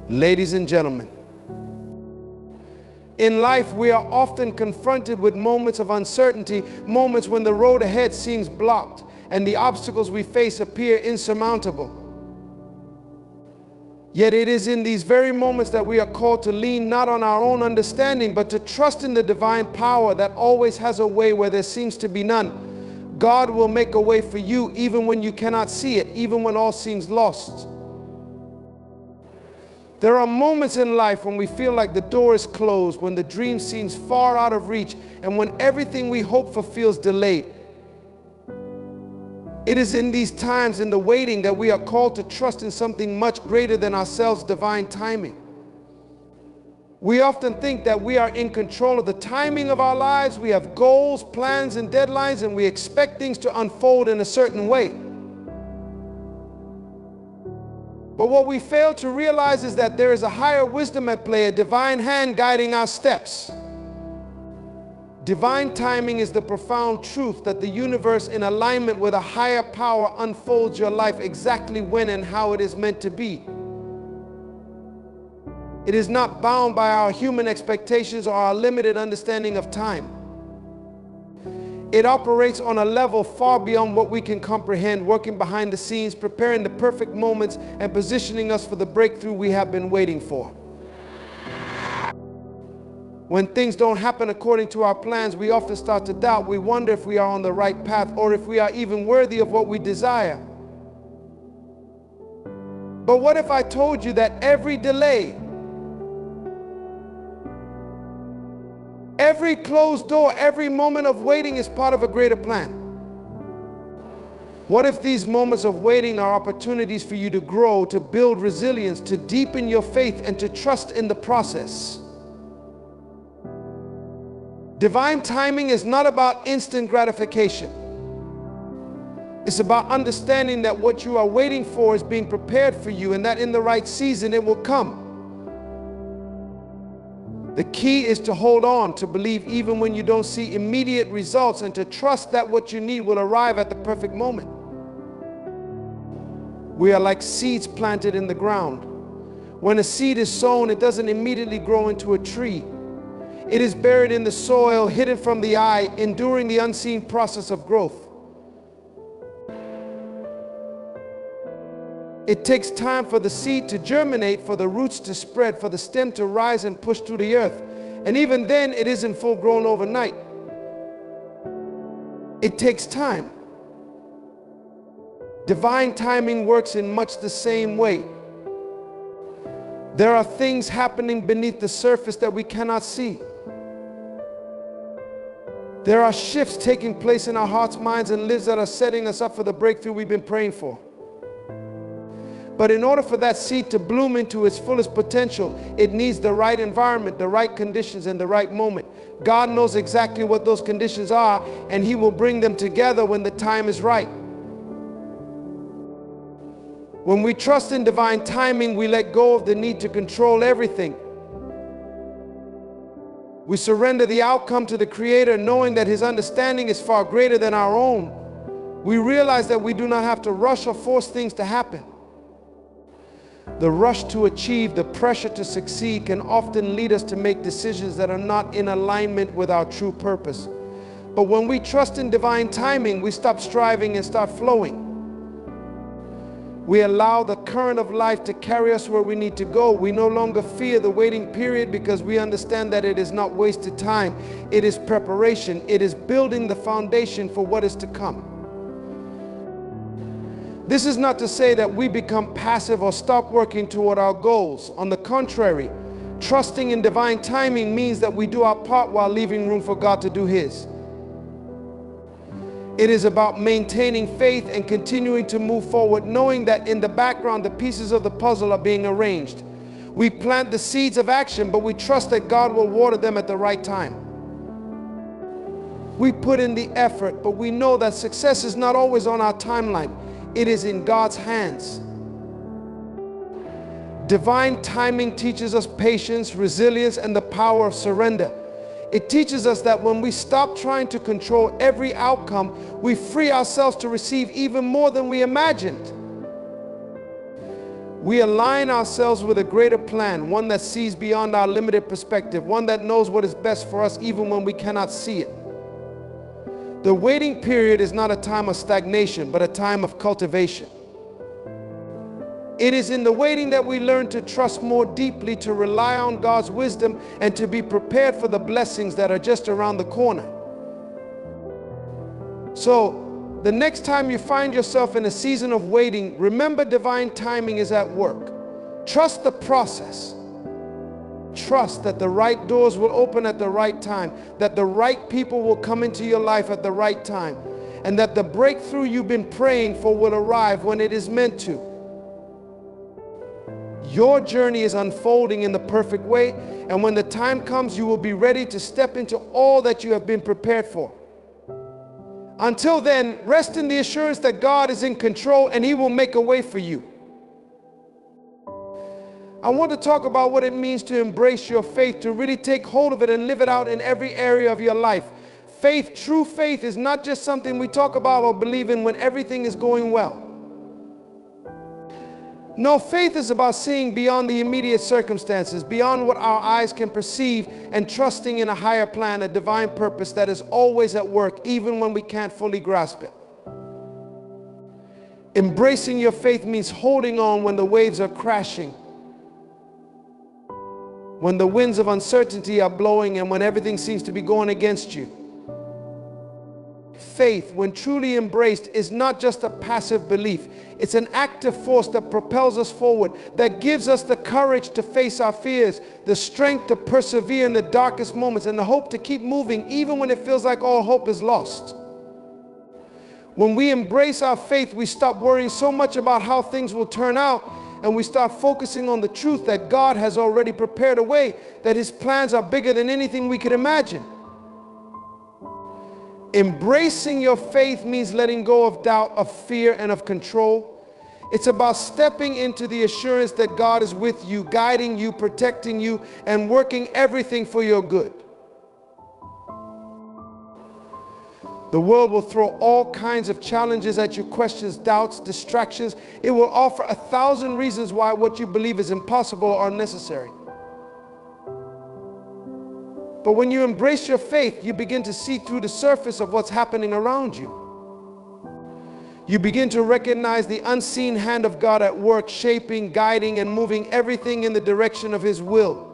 Ladies and gentlemen, in life we are often confronted with moments of uncertainty, moments when the road ahead seems blocked and the obstacles we face appear insurmountable. Yet it is in these very moments that we are called to lean not on our own understanding, but to trust in the divine power that always has a way where there seems to be none. God will make a way for you even when you cannot see it, even when all seems lost. There are moments in life when we feel like the door is closed, when the dream seems far out of reach, and when everything we hope for feels delayed. It is in these times, in the waiting, that we are called to trust in something much greater than ourselves, divine timing. We often think that we are in control of the timing of our lives. We have goals, plans, and deadlines, and we expect things to unfold in a certain way. But what we fail to realize is that there is a higher wisdom at play, a divine hand guiding our steps. Divine timing is the profound truth that the universe, in alignment with a higher power, unfolds your life exactly when and how it is meant to be. It is not bound by our human expectations or our limited understanding of time. It operates on a level far beyond what we can comprehend, working behind the scenes, preparing the perfect moments, and positioning us for the breakthrough we have been waiting for. When things don't happen according to our plans, we often start to doubt. We wonder if we are on the right path or if we are even worthy of what we desire. But what if I told you that every delay, every closed door, every moment of waiting is part of a greater plan? What if these moments of waiting are opportunities for you to grow, to build resilience, to deepen your faith, and to trust in the process? Divine timing is not about instant gratification. It's about understanding that what you are waiting for is being prepared for you, and that in the right season it will come. The key is to hold on, to believe even when you don't see immediate results, and to trust that what you need will arrive at the perfect moment. We are like seeds planted in the ground. When a seed is sown, it doesn't immediately grow into a tree. It is buried in the soil, hidden from the eye, enduring the unseen process of growth. It takes time for the seed to germinate, for the roots to spread, for the stem to rise and push through the earth. And even then, it isn't full grown overnight. It takes time. Divine timing works in much the same way. There are things happening beneath the surface that we cannot see. There are shifts taking place in our hearts, minds, and lives that are setting us up for the breakthrough we've been praying for. But in order for that seed to bloom into its fullest potential, it needs the right environment, the right conditions, and the right moment. God knows exactly what those conditions are, and He will bring them together when the time is right. When we trust in divine timing, we let go of the need to control everything. We surrender the outcome to the Creator, knowing that His understanding is far greater than our own. We realize that we do not have to rush or force things to happen. The rush to achieve, the pressure to succeed can often lead us to make decisions that are not in alignment with our true purpose. But when we trust in divine timing, we stop striving and start flowing. We allow the current of life to carry us where we need to go. We no longer fear the waiting period because we understand that it is not wasted time. It is preparation. It is building the foundation for what is to come. This is not to say that we become passive or stop working toward our goals. On the contrary, trusting in divine timing means that we do our part while leaving room for God to do His. It is about maintaining faith and continuing to move forward, knowing that in the background the pieces of the puzzle are being arranged. We plant the seeds of action, but we trust that God will water them at the right time. We put in the effort, but we know that success is not always on our timeline. It is in God's hands. Divine timing teaches us patience, resilience, and the power of surrender. It teaches us that when we stop trying to control every outcome, we free ourselves to receive even more than we imagined. We align ourselves with a greater plan, one that sees beyond our limited perspective, one that knows what is best for us even when we cannot see it. The waiting period is not a time of stagnation, but a time of cultivation. It is in the waiting that we learn to trust more deeply, to rely on God's wisdom, and to be prepared for the blessings that are just around the corner. So, the next time you find yourself in a season of waiting, remember divine timing is at work. Trust the process. Trust that the right doors will open at the right time, that the right people will come into your life at the right time, and that the breakthrough you've been praying for will arrive when it is meant to. Your journey is unfolding in the perfect way, and when the time comes, you will be ready to step into all that you have been prepared for. Until then, rest in the assurance that God is in control and He will make a way for you. I want to talk about what it means to embrace your faith, to really take hold of it and live it out in every area of your life. Faith, true faith, is not just something we talk about or believe in when everything is going well. No, faith is about seeing beyond the immediate circumstances, beyond what our eyes can perceive, and trusting in a higher plan, a divine purpose that is always at work, even when we can't fully grasp it. Embracing your faith means holding on when the waves are crashing, when the winds of uncertainty are blowing, and when everything seems to be going against you. Faith, when truly embraced, is not just a passive belief. It's an active force that propels us forward, that gives us the courage to face our fears, the strength to persevere in the darkest moments, and the hope to keep moving even when it feels like all hope is lost. When we embrace our faith, we stop worrying so much about how things will turn out, and we start focusing on the truth that God has already prepared a way, that His plans are bigger than anything we could imagine. Embracing your faith means letting go of doubt, of fear, and of control. It's about stepping into the assurance that God is with you, guiding you, protecting you, and working everything for your good. The world will throw all kinds of challenges at you, questions, doubts, distractions. It will offer 1,000 reasons why what you believe is impossible or unnecessary. But when you embrace your faith, you begin to see through the surface of what's happening around you. You begin to recognize the unseen hand of God at work, shaping, guiding, and moving everything in the direction of His will.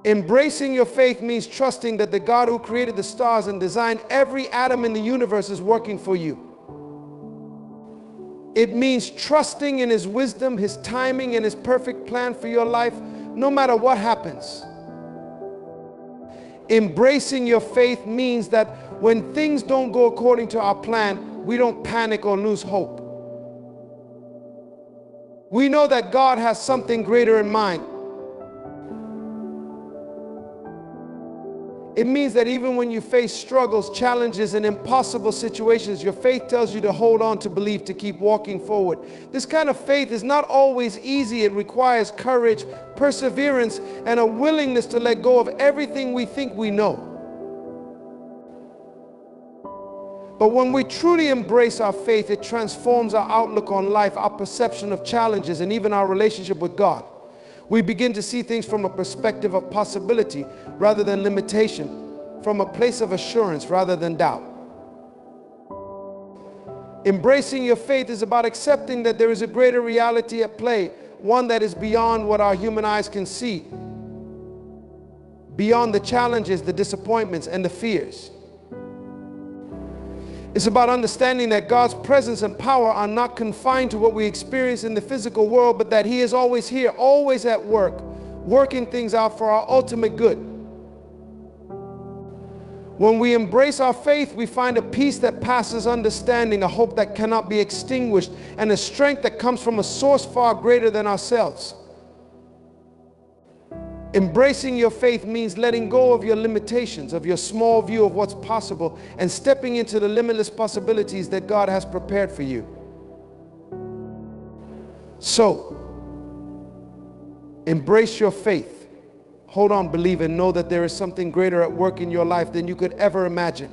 Embracing your faith means trusting that the God who created the stars and designed every atom in the universe is working for you. It means trusting in His wisdom, His timing, and His perfect plan for your life, no matter what happens. Embracing your faith means that when things don't go according to our plan, we don't panic or lose hope. We know that God has something greater in mind. It means that even when you face struggles, challenges, and impossible situations, your faith tells you to hold on, to believe, to keep walking forward. This kind of faith is not always easy. It requires courage, perseverance, and a willingness to let go of everything we think we know. But when we truly embrace our faith, it transforms our outlook on life, our perception of challenges, and even our relationship with God. We begin to see things from a perspective of possibility rather than limitation, from a place of assurance rather than doubt. Embracing your faith is about accepting that there is a greater reality at play, one that is beyond what our human eyes can see, beyond the challenges, the disappointments, and the fears. It's about understanding that God's presence and power are not confined to what we experience in the physical world, but that He is always here, always at work, working things out for our ultimate good. When we embrace our faith, we find a peace that passes understanding, a hope that cannot be extinguished, and a strength that comes from a source far greater than ourselves. Embracing your faith means letting go of your limitations, of your small view of what's possible, and stepping into the limitless possibilities that God has prepared for you. So, embrace your faith. Hold on, believe, and know that there is something greater at work in your life than you could ever imagine.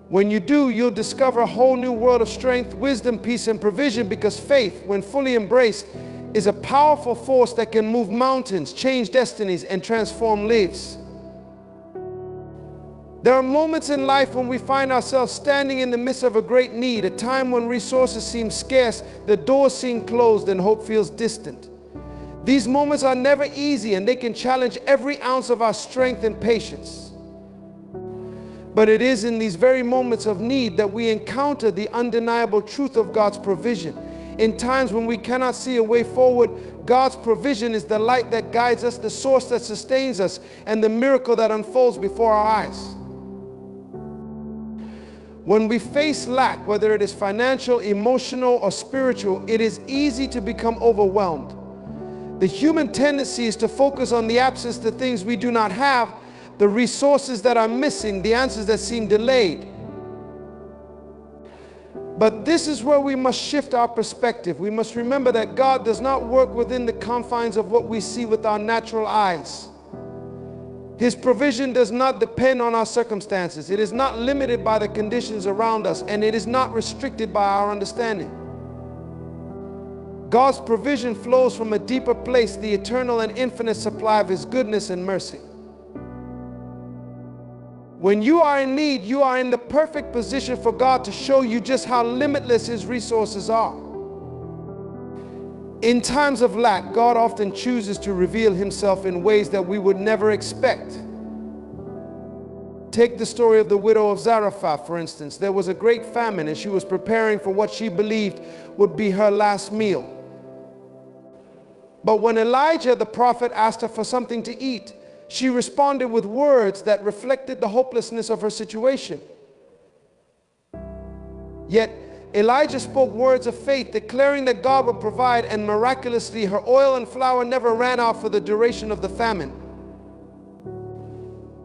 When you do, you'll discover a whole new world of strength, wisdom, peace, and provision, because faith, when fully embraced, is a powerful force that can move mountains, change destinies, and transform lives. There are moments in life when we find ourselves standing in the midst of a great need, a time when resources seem scarce, the doors seem closed, and hope feels distant. These moments are never easy, and they can challenge every ounce of our strength and patience. But it is in these very moments of need that we encounter the undeniable truth of God's provision. In times when we cannot see a way forward, God's provision is the light that guides us, the source that sustains us, and the miracle that unfolds before our eyes. When we face lack, whether it is financial, emotional, or spiritual, it is easy to become overwhelmed. The human tendency is to focus on the absence, the things we do not have, the resources that are missing, the answers that seem delayed. But this is where we must shift our perspective. We must remember that God does not work within the confines of what we see with our natural eyes. His provision does not depend on our circumstances. It is not limited by the conditions around us, and it is not restricted by our understanding. God's provision flows from a deeper place, the eternal and infinite supply of His goodness and mercy. When you are in need, you are in the perfect position for God to show you just how limitless His resources are. In times of lack, God often chooses to reveal Himself in ways that we would never expect. Take the story of the widow of Zarephath, for instance. There was a great famine, and she was preparing for what she believed would be her last meal. But when Elijah the prophet asked her for something to eat, she responded with words that reflected the hopelessness of her situation. Yet Elijah spoke words of faith, declaring that God would provide, and miraculously her oil and flour never ran out for the duration of the famine.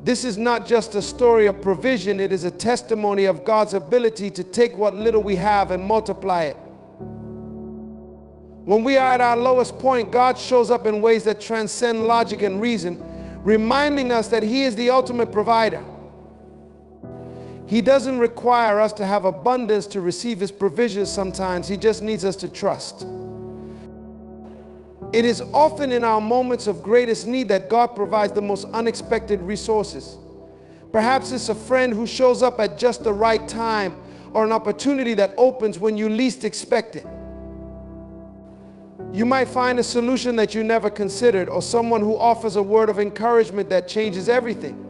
This is not just a story of provision, it is a testimony of God's ability to take what little we have and multiply it. When we are at our lowest point, God shows up in ways that transcend logic and reason, reminding us that He is the ultimate provider. He doesn't require us to have abundance to receive His provisions sometimes. He just needs us to trust. It is often in our moments of greatest need that God provides the most unexpected resources. Perhaps it's a friend who shows up at just the right time, or an opportunity that opens when you least expect it. You might find a solution that you never considered, or someone who offers a word of encouragement that changes everything.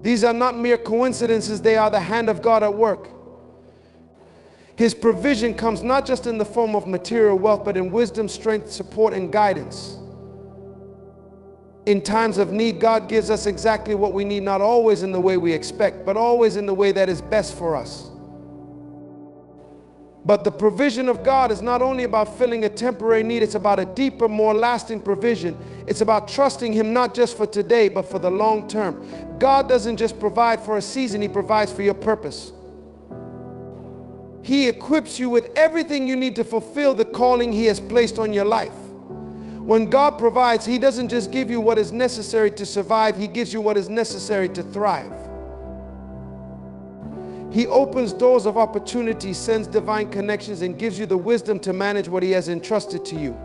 These are not mere coincidences, they are the hand of God at work. His provision comes not just in the form of material wealth, but in wisdom, strength, support, and guidance. In times of need, God gives us exactly what we need, not always in the way we expect, but always in the way that is best for us. But the provision of God is not only about filling a temporary need, it's about a deeper, more lasting provision. It's about trusting Him not just for today, but for the long term. God doesn't just provide for a season, He provides for your purpose. He equips you with everything you need to fulfill the calling He has placed on your life. When God provides, He doesn't just give you what is necessary to survive, He gives you what is necessary to thrive. He opens doors of opportunity, sends divine connections, and gives you the wisdom to manage what He has entrusted to you.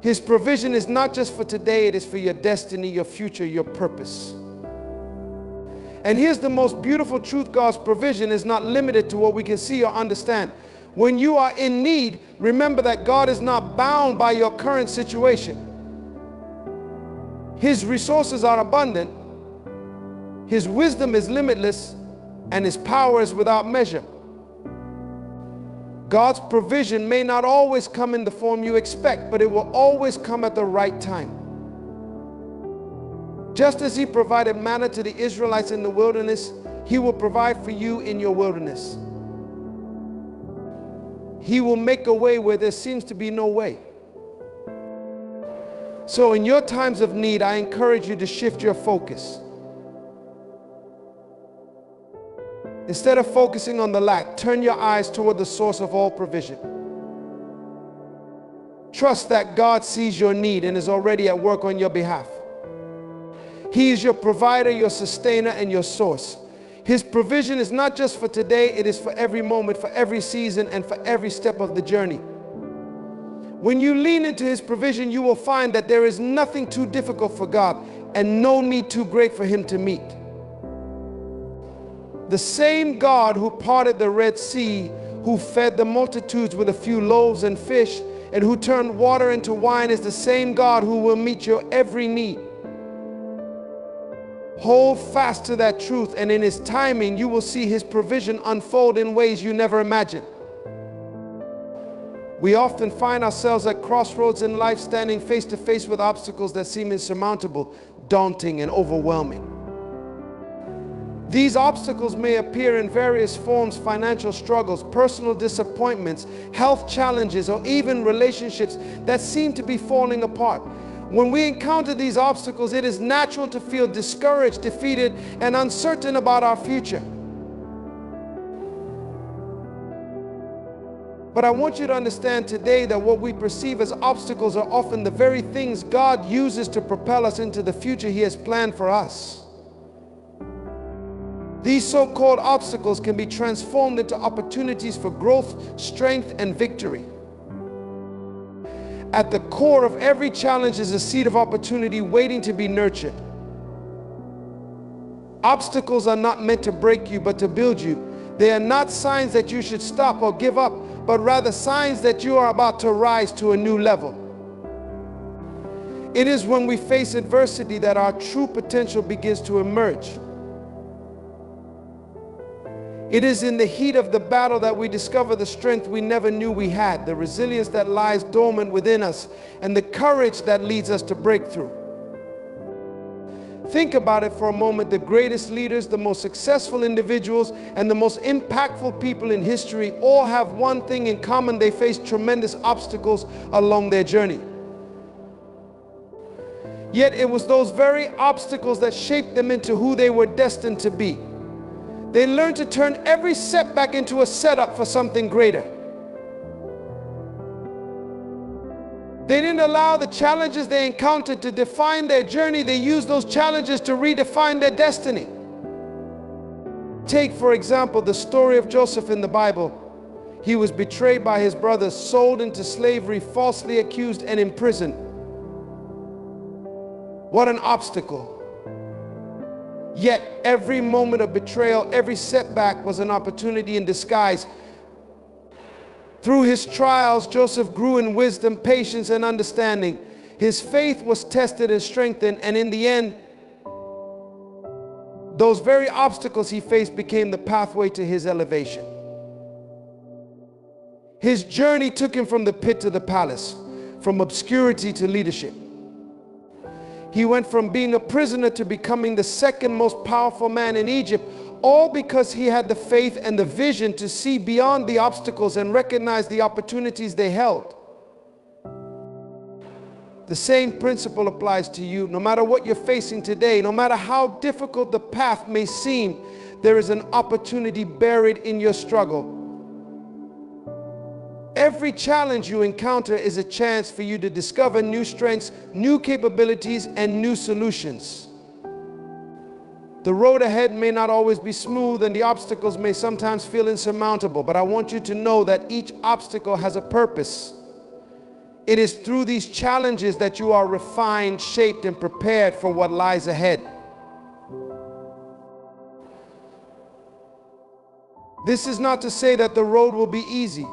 His provision is not just for today, it is for your destiny, your future, your purpose. And here's the most beautiful truth: God's provision is not limited to what we can see or understand. When you are in need, remember that God is not bound by your current situation. His resources are abundant, His wisdom is limitless, and His power is without measure. God's provision may not always come in the form you expect, but it will always come at the right time. Just as He provided manna to the Israelites in the wilderness, He will provide for you in your wilderness. He will make a way where there seems to be no way. So in your times of need, I encourage you to shift your focus. Instead of focusing on the lack, turn your eyes toward the source of all provision. Trust that God sees your need and is already at work on your behalf. He is your provider, your sustainer, and your source. His provision is not just for today, it is for every moment, for every season, and for every step of the journey. When you lean into His provision, you will find that there is nothing too difficult for God and no need too great for Him to meet. The same God who parted the Red Sea, who fed the multitudes with a few loaves and fish, and who turned water into wine, is the same God who will meet your every need. Hold fast to that truth, and in His timing, you will see His provision unfold in ways you never imagined. We often find ourselves at crossroads in life, standing face to face with obstacles that seem insurmountable, daunting, and overwhelming. These obstacles may appear in various forms: financial struggles, personal disappointments, health challenges, or even relationships that seem to be falling apart. When we encounter these obstacles, it is natural to feel discouraged, defeated, and uncertain about our future. But I want you to understand today that what we perceive as obstacles are often the very things God uses to propel us into the future He has planned for us. These so-called obstacles can be transformed into opportunities for growth, strength, and victory. At the core of every challenge is a seed of opportunity waiting to be nurtured. Obstacles are not meant to break you, but to build you. They are not signs that you should stop or give up, but rather signs that you are about to rise to a new level. It is when we face adversity that our true potential begins to emerge. It is in the heat of the battle that we discover the strength we never knew we had, the resilience that lies dormant within us, and the courage that leads us to breakthrough. Think about it for a moment. The greatest leaders, the most successful individuals, and the most impactful people in history all have one thing in common: they faced tremendous obstacles along their journey. Yet it was those very obstacles that shaped them into who they were destined to be. They learned to turn every setback into a setup for something greater. They didn't allow the challenges they encountered to define their journey. They used those challenges to redefine their destiny. Take, for example, the story of Joseph in the Bible. He was betrayed by his brothers, sold into slavery, falsely accused, and imprisoned. What an obstacle. Yet every moment of betrayal, every setback was an opportunity in disguise. Through his trials, Joseph grew in wisdom, patience, and understanding. His faith was tested and strengthened, and in the end, those very obstacles he faced became the pathway to his elevation. His journey took him from the pit to the palace, from obscurity to leadership. He went from being a prisoner to becoming the second most powerful man in Egypt, all because he had the faith and the vision to see beyond the obstacles and recognize the opportunities they held. The same principle applies to you. No matter what you're facing today, no matter how difficult the path may seem, there is an opportunity buried in your struggle. Every challenge you encounter is a chance for you to discover new strengths, new capabilities, and new solutions. The road ahead may not always be smooth, and the obstacles may sometimes feel insurmountable, but I want you to know that each obstacle has a purpose. It is through these challenges that you are refined, shaped, and prepared for what lies ahead. This is not to say that the road will be easy.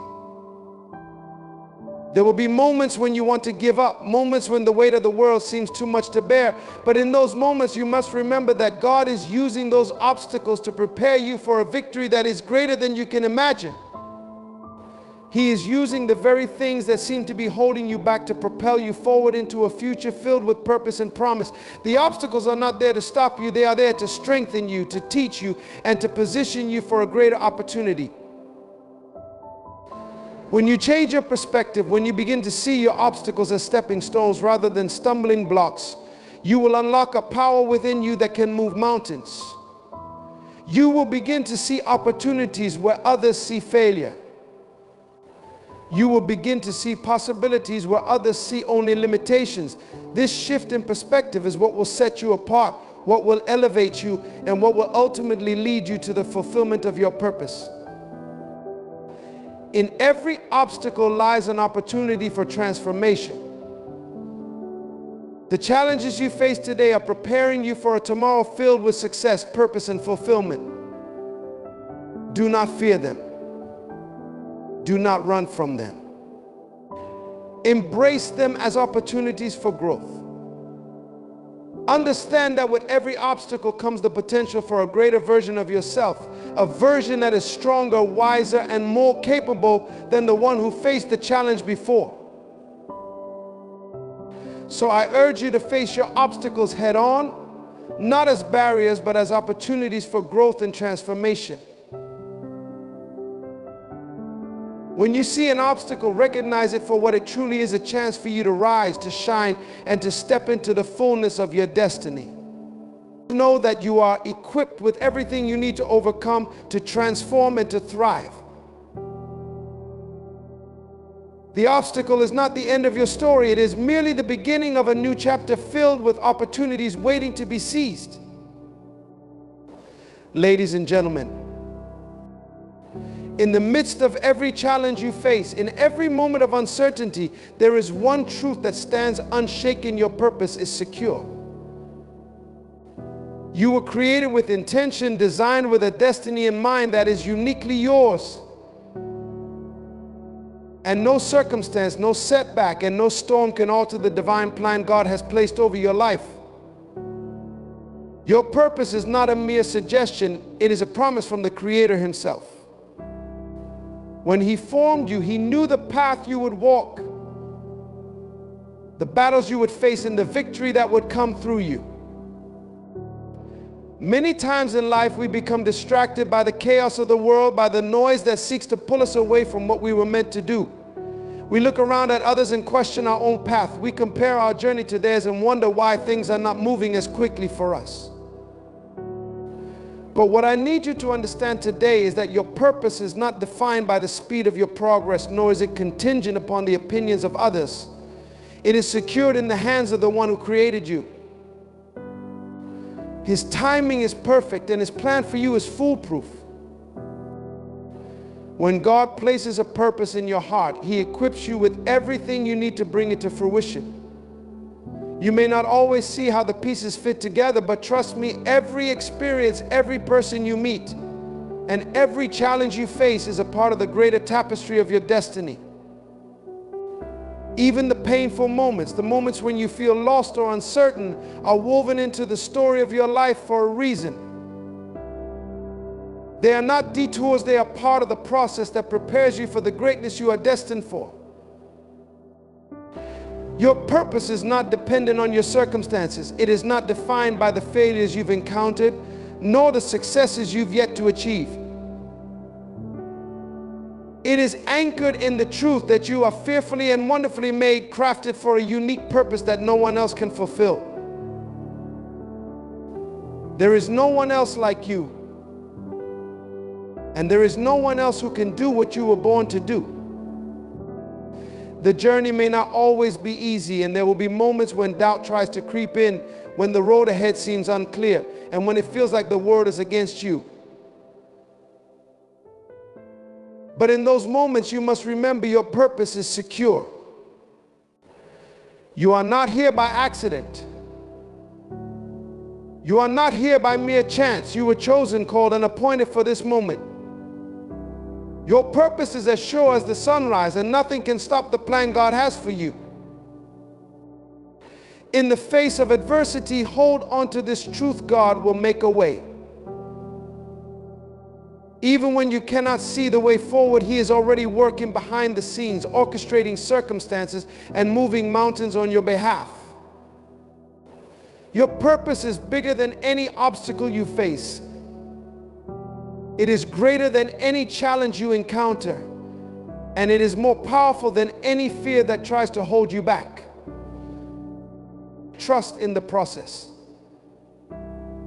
There will be moments when you want to give up, moments when the weight of the world seems too much to bear. But in those moments, you must remember that God is using those obstacles to prepare you for a victory that is greater than you can imagine. He is using the very things that seem to be holding you back to propel you forward into a future filled with purpose and promise. The obstacles are not there to stop you. They are there to strengthen you, to teach you, and to position you for a greater opportunity. When you change your perspective, when you begin to see your obstacles as stepping stones rather than stumbling blocks, you will unlock a power within you that can move mountains. You will begin to see opportunities where others see failure. You will begin to see possibilities where others see only limitations. This shift in perspective is what will set you apart, what will elevate you, and what will ultimately lead you to the fulfillment of your purpose. In every obstacle lies an opportunity for transformation. The challenges you face today are preparing you for a tomorrow filled with success, purpose, and fulfillment. Do not fear them. Do not run from them. Embrace them as opportunities for growth. Understand that with every obstacle comes the potential for a greater version of yourself, a version that is stronger, wiser, and more capable than the one who faced the challenge before. So I urge you to face your obstacles head on, not as barriers, but as opportunities for growth and transformation. When you see an obstacle, recognize it for what it truly is, a chance for you to rise, to shine, and to step into the fullness of your destiny. Know that you are equipped with everything you need to overcome, to transform, and to thrive. The obstacle is not the end of your story. It is merely the beginning of a new chapter filled with opportunities waiting to be seized. Ladies and gentlemen, in the midst of every challenge you face, in every moment of uncertainty, there is one truth that stands unshaken. Your purpose is secure. You were created with intention, designed with a destiny in mind that is uniquely yours. And no circumstance, no setback, and no storm can alter the divine plan God has placed over your life. Your purpose is not a mere suggestion, it is a promise from the Creator Himself. When He formed you, He knew the path you would walk, the battles you would face, and the victory that would come through you. Many times in life we become distracted by the chaos of the world, by the noise that seeks to pull us away from what we were meant to do. We look around at others and question our own path. We compare our journey to theirs and wonder why things are not moving as quickly for us. But what I need you to understand today is that your purpose is not defined by the speed of your progress, nor is it contingent upon the opinions of others. It is secured in the hands of the one who created you. His timing is perfect and His plan for you is foolproof. When God places a purpose in your heart, He equips you with everything you need to bring it to fruition. You may not always see how the pieces fit together, but trust me, every experience, every person you meet, and every challenge you face is a part of the greater tapestry of your destiny. Even the painful moments, the moments when you feel lost or uncertain, are woven into the story of your life for a reason. They are not detours, they are part of the process that prepares you for the greatness you are destined for. Your purpose is not dependent on your circumstances. It is not defined by the failures you've encountered, nor the successes you've yet to achieve. It is anchored in the truth that you are fearfully and wonderfully made, crafted for a unique purpose that no one else can fulfill. There is no one else like you, and there is no one else who can do what you were born to do. The journey may not always be easy, and there will be moments when doubt tries to creep in, when the road ahead seems unclear, and when it feels like the world is against you. But in those moments, you must remember your purpose is secure. You are not here by accident. You are not here by mere chance. You were chosen, called, and appointed for this moment. Your purpose is as sure as the sunrise, and nothing can stop the plan God has for you. In the face of adversity, hold on to this truth: God will make a way. Even when you cannot see the way forward, He is already working behind the scenes, orchestrating circumstances and moving mountains on your behalf. Your purpose is bigger than any obstacle you face. It is greater than any challenge you encounter, and it is more powerful than any fear that tries to hold you back. Trust in the process.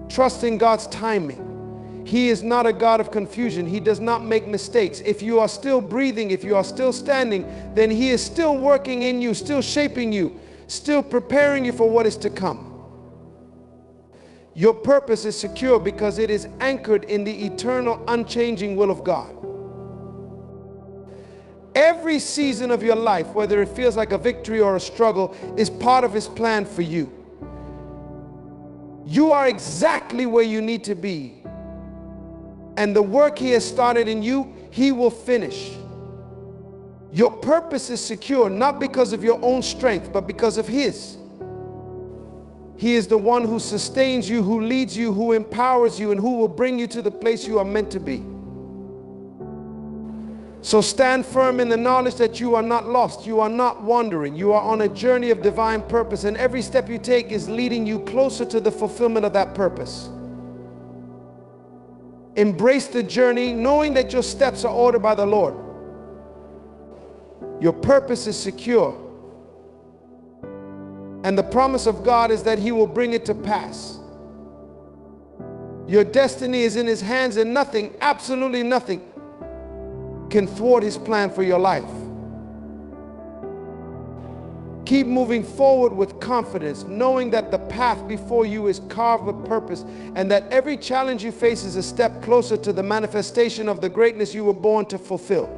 Trust in God's timing. He is not a God of confusion. He does not make mistakes. If you are still breathing, if you are still standing, then He is still working in you, still shaping you, still preparing you for what is to come. Your purpose is secure because it is anchored in the eternal, unchanging will of God. Every season of your life, whether it feels like a victory or a struggle, is part of His plan for you. You are exactly where you need to be. And the work He has started in you, He will finish. Your purpose is secure, not because of your own strength, but because of His. He is the one who sustains you, who leads you, who empowers you, and who will bring you to the place you are meant to be. So stand firm in the knowledge that you are not lost, you are not wandering, you are on a journey of divine purpose, and every step you take is leading you closer to the fulfillment of that purpose. Embrace the journey, knowing that your steps are ordered by the Lord. Your purpose is secure, and the promise of God is that He will bring it to pass. Your destiny is in His hands, and nothing, absolutely nothing, can thwart His plan for your life. Keep moving forward with confidence, knowing that the path before you is carved with purpose, and that every challenge you face is a step closer to the manifestation of the greatness you were born to fulfill.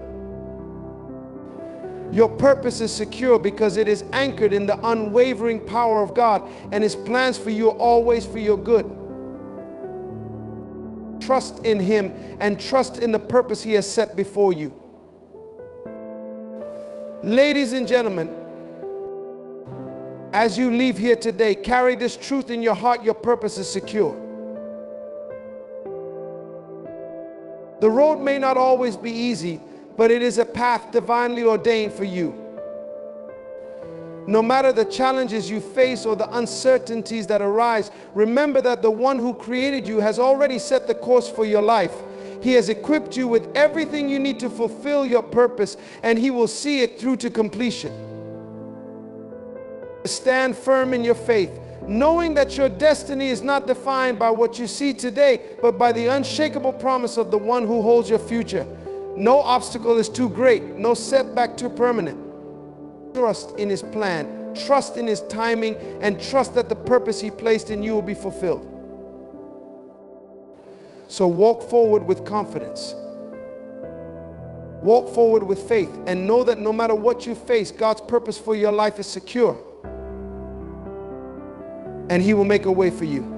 Your purpose is secure because it is anchored in the unwavering power of God, and His plans for you are always for your good. Trust in Him and trust in the purpose He has set before you. Ladies and gentlemen, as you leave here today, carry this truth in your heart: your purpose is secure. The road may not always be easy, but it is a path divinely ordained for you. No matter the challenges you face or the uncertainties that arise, remember that the one who created you has already set the course for your life. He has equipped you with everything you need to fulfill your purpose, and He will see it through to completion. Stand firm in your faith, knowing that your destiny is not defined by what you see today, but by the unshakable promise of the one who holds your future. No obstacle is too great, no setback too permanent. Trust in His plan, trust in His timing, and trust that the purpose He placed in you will be fulfilled. So walk forward with confidence. Walk forward with faith, and know that no matter what you face, God's purpose for your life is secure, and He will make a way for you.